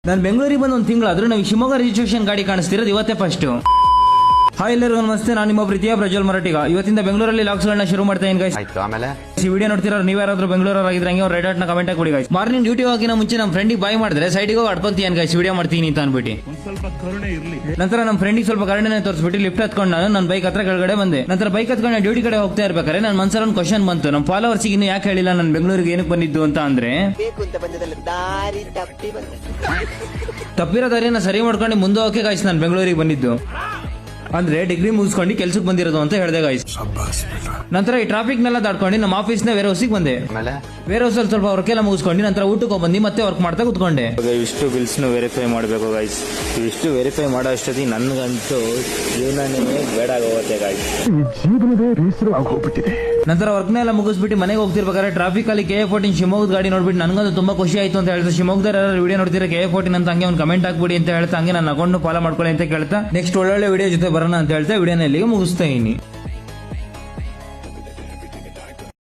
ನಾನು ಬೆಂಗಳೂರಿಗೆ ಬಂದು ಒಂದು ತಿಂಗಳು ಆದ್ರೂ ನಾವು ಶಿವಮೊಗ್ಗ ರಿಜಿಸ್ಟ್ರೇಷನ್ ಗಾಡಿ ಕಾಣಿಸ್ತಿರೋದು ಇವತ್ತೇ ಫಸ್ಟ್. ಹಾಯ್ ಎಲ್ಲರಿಗೂ ನಮಸ್ತೆ, ನಾನು ನಿಮ್ಮ ಪ್ರೀತಿಯ ಪ್ರಜ್ವಲ್ ಮರಾಠಿಗ. ಇವತ್ತಿಂದ ಬೆಂಗಳೂರಲ್ಲಿ ಲಾಗ್ಸ್ಗಳನ್ನ ಶುರು ಮಾಡ್ತಾ ಇದ್ದೀನಿ ಗೈಸ್. ಆಮೇಲೆ ಈ ವಿಡಿಯೋ ನೋಡ್ತಿರೋ ನೀವು ಯಾರಾದ್ರೂ ಬೆಂಗಳೂರಾಗಿದ್ರೆ ಹಂಗೆ ರೆಡ್ ಹಾಟ್ ನ ಕಮೆಂಟ್ ಹಾಕಿ ಗೈಸ್. ಮಾರ್ನಿಂಗ್ ಡ್ಯೂಟಿ ಹೋಗಿನ ಮುಂಚೆ ನಮ್ಮ ಫ್ರೆಂಡಿಗೆ ಬಾಯ್ ಮಾಡಿದ್ರೆ ಸೈಡಿಗೆ ಹೋಗಿ ಅಡ್ಕೊಂತೀನಿ ಗೈಸ್, ವಿಡಿಯೋ ಮಾಡ್ತೀನಿ ಅಂತ ಅನ್ಬಿಟ್ಟು. ನಂತರ ನಮ್ಮ ಫ್ರೆಂಡಿಗೆ ಸ್ವಲ್ಪ ಕರುಣೆನೇ ತೋರಿಸ್ಬಿಟ್ಟು ಲಿಫ್ಟ್ ಹತ್ಕೊಂಡು ನಾನು ನನ್ನ ಬೈಕ್ ಹತ್ರ ಕೆಳಗಡೆ ಬಂದೆ. ನಂತರ ಬೈಕ್ ಹತ್ಕೊಂಡು ಡ್ಯೂಟಿ ಕಡೆ ಹೋಗ್ತಾ ಇರ್ಬೇಕಾದ್ರೆ ನನ್ನ ಮನಸ್ಸಲ್ಲಿ ಒಂದು ಕ್ವಶನ್ ಬಂತು, ನಮ್ಮ ಫಾಲೋವರ್ಸ್ ಇನ್ನು ಯಾಕೆ ಹೇಳಿಲ್ಲ ನಾನು ಬೆಂಗಳೂರಿಗೆ ಏನಕ್ಕೆ ಬಂದಿದ್ದು ಅಂತ. ಅಂದ್ರೆ ತಪ್ಪಿರೋ ದಾರಿನ ಸರಿ ಮಾಡ್ಕೊಂಡು ಮುಂದೆ ಹೋಗಕ್ಕೆ ಗೈಸ್ ನಾನು ಬೆಂಗಳೂರಿಗೆ ಬಂದಿದ್ದು. ಅಂದ್ರೆ ಡಿಗ್ರಿ ಮುಗಿಸ್ಕೊಂಡು ಕೆಲ್ಸಕ್ಕೆ ಬಂದಿರೋದು ಅಂತ ಹೇಳಿದೆ ಗೈಸ್. ನಂತರ ಈ ಟ್ರಾಫಿಕ್ ನೆಲ್ಲ ದಾಟ್ಕೊಂಡು ನಮ್ಮ ಆಫೀಸ್ ನ ವೇರ್ ಹೌಸಿಗೆ ಬಂದೆ. ವೇರ್ ಹೌಸ್ ಅಲ್ಲಿ ಸ್ವಲ್ಪ ವರ್ಕ್ ಎಲ್ಲ ಮುಗಿಸ್ಕೊಂಡು ನಂತರ ಊಟಕ್ಕೆ ಬಂದು ಮತ್ತೆ ವರ್ಕ್ ಮಾಡ್ತಾ ಕುತ್ಕೊಂಡೆ. ಇಷ್ಟು ಬಿಲ್ಸ್ ವೆರಿಫೈ ಮಾಡಬೇಕು ಗೈಸ್. ಇಷ್ಟು ವೆರಿಫೈ ಮಾಡೋ ಅಷ್ಟೊತ್ತಿಗೆ ನನ್ಗಂತೂ ಜೀವನನೇ ಬೇಡ ಆಗೋಗುತ್ತೆ ಗೈಸ್. ನಂತರ ವರ್ಕ್ ನೆಲ್ಲ ಮುಗಿಸ್ಬಿಟ್ಟು ಮನೆಗೆ ಹೋಗ್ತಿರ್ಬೇಕಾದ್ರೆ ಟ್ರಾಫಿಕ್ ಅಲ್ಲಿ KA14 ಶಿವಮೊಗ್ಗದ ಗಾಡಿ ನೋಡ್ಬಿಟ್ಟು ನನಗಂತೂ ತುಂಬಾ ಖುಷಿ ಆಯ್ತು ಅಂತ ಹೇಳ್ತಾ, ಶಿವಮೊಗ್ಗದ ವಿಡಿಯೋ ನೋಡ್ತಿರೋ KA14 ಅಂತ ಹಂಗೆ ಒಂದು ಕಮೆಂಟ್ ಹಾಕ್ಬಿಡಿ ಅಂತ ಹೇಳ್ತಾ, ಹಂಗೆ ನನ್ನ ಅಕೌಂಟ್ ಫಾಲೋ ಮಾಡ್ಕೊಳ್ಳಿ ಅಂತ ಕೇಳ್ತಾ, ನೆಕ್ಸ್ಟ್ ಒಳ್ಳೊಳ್ಳೆ ವಿಡಿಯೋ ಜೊತೆ ಬರೋಣ ಅಂತ ಹೇಳ್ತಾ ವಿಡಿಯೋನ ಇಲ್ಲಿಗೆ ಮುಗಿಸ್ತಾ ಇದೀನಿ.